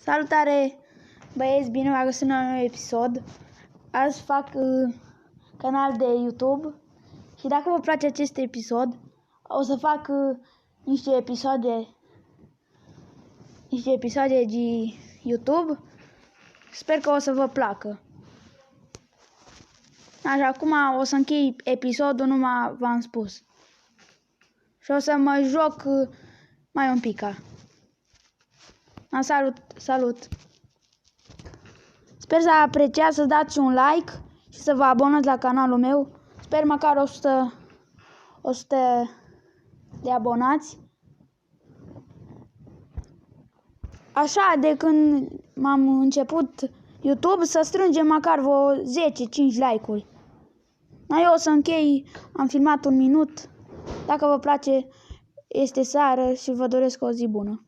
Salutare băieți, bine v-am găsit la un nou episod. Azi fac canal de YouTube și dacă vă place acest episod, o să fac niște episoade de YouTube. Sper că o să vă placă. Așa, acum o să închei episodul, numai v-am spus. Și o să mă joc mai un pic. Salut! Sper să apreciați, să dați un like și să vă abonați la canalul meu. Sper măcar 100 de abonați. Așa, de când m-am început YouTube, să strângem măcar vreo 10-5 like-uri. Eu o să închei, am filmat 1 minut. Dacă vă place, este seară și vă doresc o zi bună.